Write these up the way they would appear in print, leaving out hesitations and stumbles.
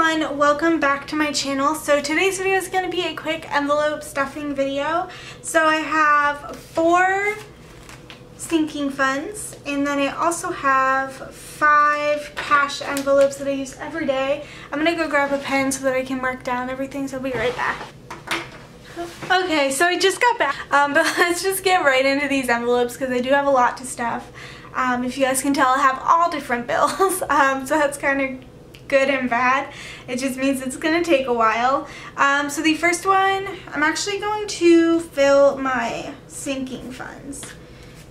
everyone, welcome back to my channel. So today's video is going to be a quick envelope stuffing video. So I have 4 sinking funds, and then I also have 5 cash envelopes that I use every day. I'm going to go grab a pen so that I can mark down everything, so I'll be right back. Okay, so I just got back, but let's just get right into these envelopes because I do have a lot to stuff. If you guys can tell, I have all different bills, so that's kind of good and bad. It just means it's going to take a while. So the first one, I'm actually going to fill my sinking funds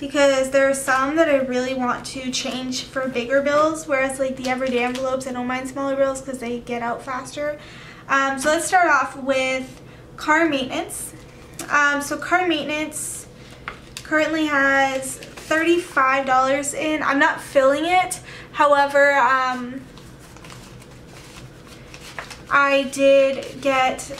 because there are some that I really want to change for bigger bills, whereas like the everyday envelopes, I don't mind smaller bills because they get out faster. So let's start off with car maintenance. So car maintenance currently has $35 in. I'm not filling it. However, I did get,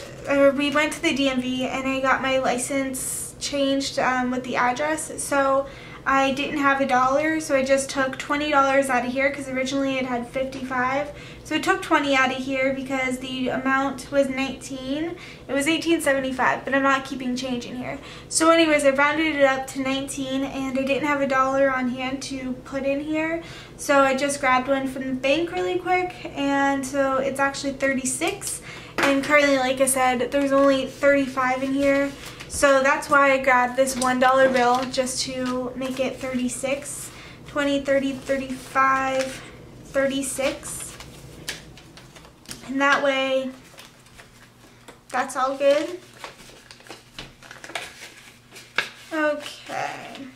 we went to the DMV and I got my license changed with the address. So I didn't have $1, so I just took $20 out of here because originally it had $55. So I took 20 out of here because the amount was 19. It was $18.75, but I'm not keeping change in here. So anyways, I rounded it up to 19 and I didn't have $1 on hand to put in here. So I just grabbed one from the bank really quick, and so it's actually 36. And currently, like I said, there's only 35 in here. So that's why I grabbed this $1 bill, just to make it 36. 20, 30, 35, 36. And that way, that's all good. Okay.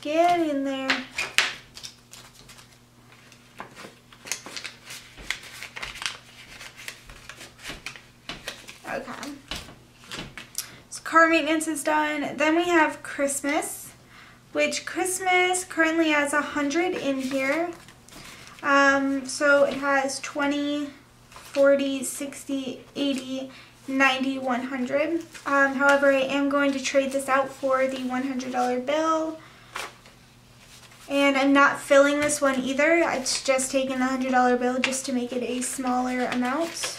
Get in there. Okay. So car maintenance is done. Then we have Christmas, which Christmas currently has 100 in here. So it has 20, 40, 60, 80, 90, 100. However, I am going to trade this out for the $100 bill. And I'm not filling this one either. It's just taking the $100 bill just to make it a smaller amount,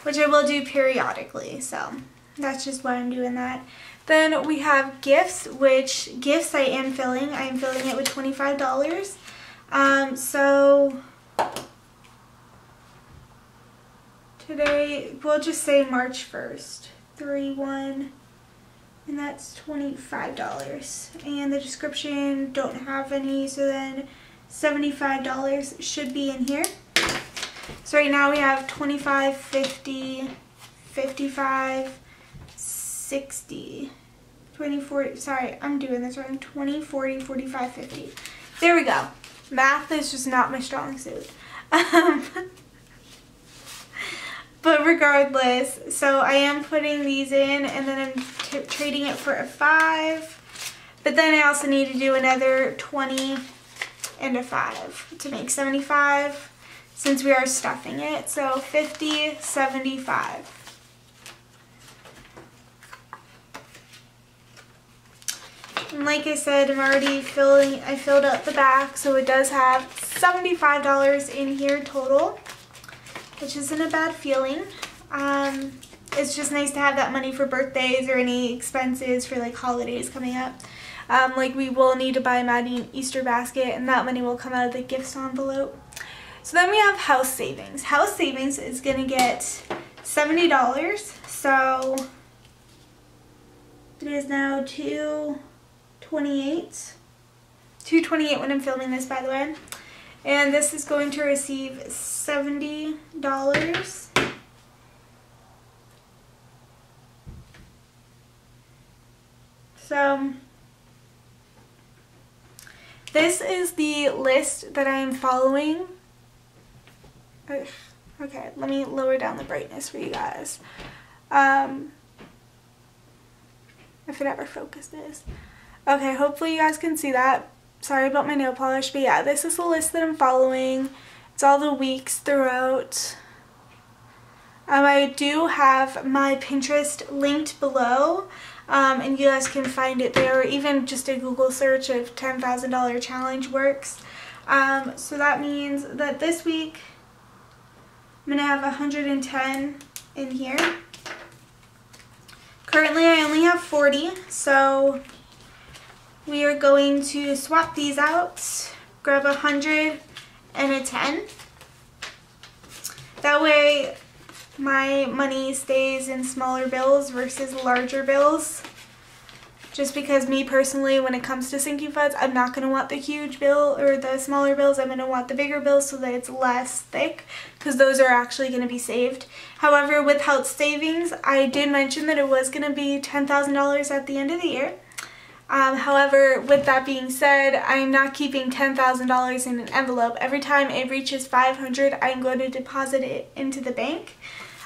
which I will do periodically, so that's just why I'm doing that. Then we have gifts, which gifts I am filling. I am filling it with $25. So today, we'll just say March 1st, 3/1, and that's $25. And the description, don't have any, so then $75 should be in here. So right now we have 25, 50, 55, 60, 20, 40, sorry, I'm doing this wrong, 20, 40, 45, 50. There we go. Math is just not my strong suit. But regardless, so I am putting these in and then I'm trading it for a 5. But then I also need to do another 20 and a 5 to make 75. Since we are stuffing it, so 50, 75. And like I said, I filled up the back, so it does have $75 in here total, which isn't a bad feeling. It's just nice to have that money for birthdays or any expenses for like holidays coming up. Like we will need to buy Maddie an Easter basket, and that money will come out of the gifts envelope. So then we have house savings. House savings is going to get $70. So it is now $228. $228 when I'm filming this, by the way. And this is going to receive $70. So this is the list that I am following. Okay, let me lower down the brightness for you guys. If it ever focuses. Okay, hopefully you guys can see that. Sorry about my nail polish, but yeah, this is the list that I'm following. It's all the weeks throughout. I do have my Pinterest linked below. and you guys can find it there, or even just a Google search of $10,000 challenge works. So that means that this week I'm going to have 110 in here. Currently I only have 40, so we are going to swap these out, grab 100 and a 10. That way my money stays in smaller bills versus larger bills. Just because me personally, when it comes to sinking funds, I'm not going to want the huge bill or the smaller bills. I'm going to want the bigger bills so that it's less thick, because those are actually going to be saved. However, with health savings, I did mention that it was going to be $10,000 at the end of the year. However, with that being said, I'm not keeping $10,000 in an envelope. Every time it reaches 500, I'm going to deposit it into the bank.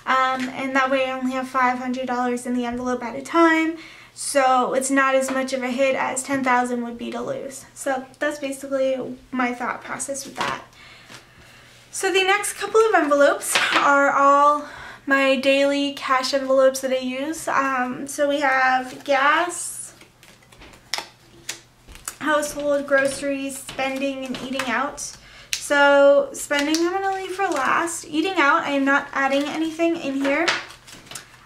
And that way I only have $500 in the envelope at a time. So it's not as much of a hit as $10,000 would be to lose. So that's basically my thought process with that. So the next couple of envelopes are all my daily cash envelopes that I use. So we have gas, household, groceries, spending, and eating out. So spending I'm going to leave for last. Eating out, I am not adding anything in here.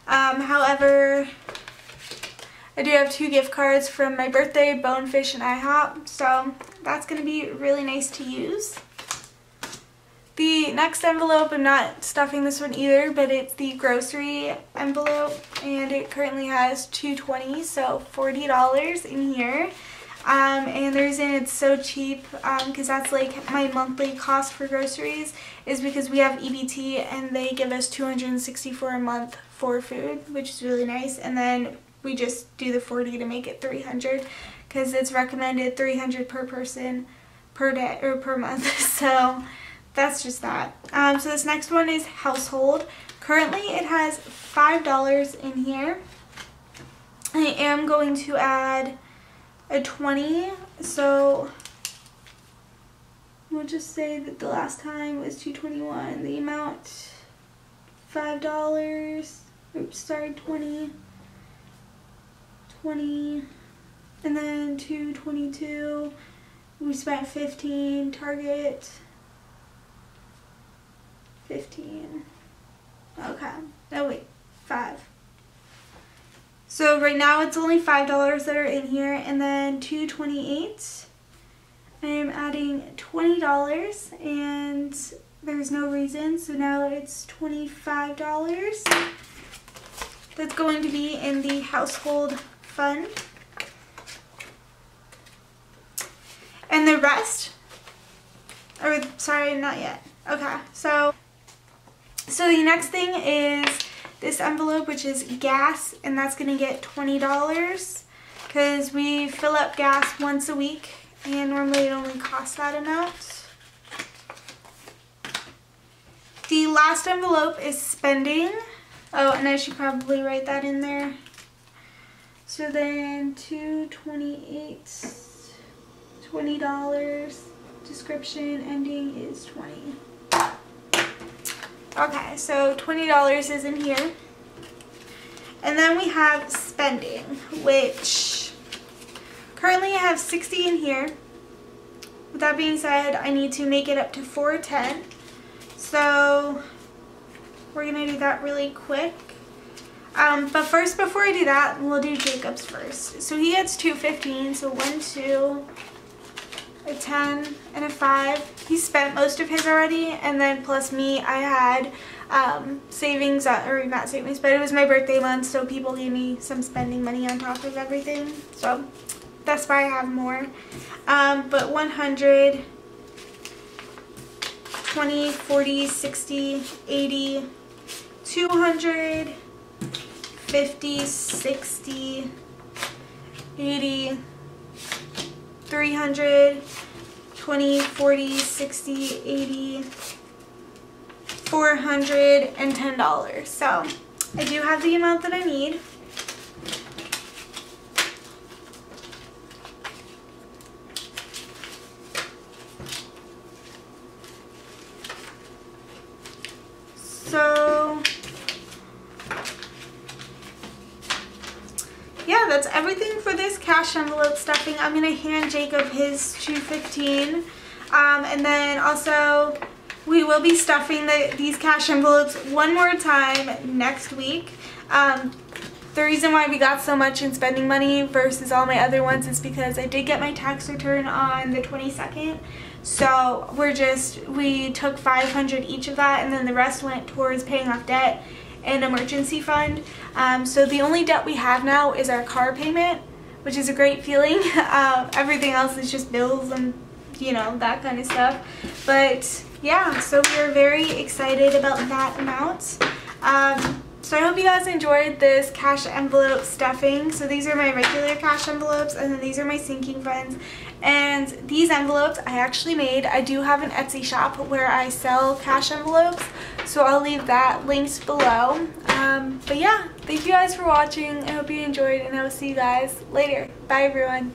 However, I do have 2 gift cards from my birthday, Bonefish and IHOP, so that's going to be really nice to use. The next envelope, I'm not stuffing this one either, but it's the grocery envelope, and it currently has $2.20, so $40 in here. And the reason it's so cheap, because that's like my monthly cost for groceries, is because we have EBT and they give us $264 a month for food, which is really nice. And then we just do the 40 to make it 300, because it's recommended 300 per person per day or per month. So that's just that. So this next one is household. Currently it has $5 in here. I am going to add a 20, so we'll just say that the last time was $2.21. The amount $5. Oops, sorry, 20, and then $2.22. We spent 15. Target 15. Okay. No, wait, 5. So right now it's only $5 that are in here, and then $2.28. I am adding $20, and there's no reason, so now it's $25. That's going to be in the household fund. And the rest, or sorry, not yet. Okay, so the next thing is this envelope, which is gas, and that's going to get $20 because we fill up gas once a week, and normally it only costs that amount. The last envelope is spending. Oh, and I should probably write that in there. So then $2.28, $20, description, ending is 20. Okay, so $20 is in here. And then we have spending, which currently I have 60 in here. With that being said, I need to make it up to 410. So we're going to do that really quick. But first, before I do that, we'll do Jacob's first. So he gets 215, so 1, 2, a 10, and a 5. He spent most of his already, and then plus me, I had savings, or not savings, but it was my birthday month, so people gave me some spending money on top of everything. So that's why I have more. But 100, 20, 40, 60, 80, 200, 50, 60, 80, 300, 20, 40, 60, 80, $410. So I do have the amount that I need. So yeah, that's everything for this cash envelope stuffing. I'm going to hand Jacob his $215. And then also we will be stuffing these cash envelopes one more time next week. The reason why we got so much in spending money versus all my other ones is because I did get my tax return on the 22nd. So we took $500 each of that, and then the rest went towards paying off debt and emergency fund. So the only debt we have now is our car payment, which is a great feeling. Everything else is just bills and, you know, that kind of stuff. But yeah, so we are very excited about that amount. So I hope you guys enjoyed this cash envelope stuffing. So these are my regular cash envelopes, and then these are my sinking funds. And these envelopes I actually made. I do have an Etsy shop where I sell cash envelopes, so I'll leave that linked below. But yeah, thank you guys for watching. I hope you enjoyed, and I will see you guys later. Bye everyone.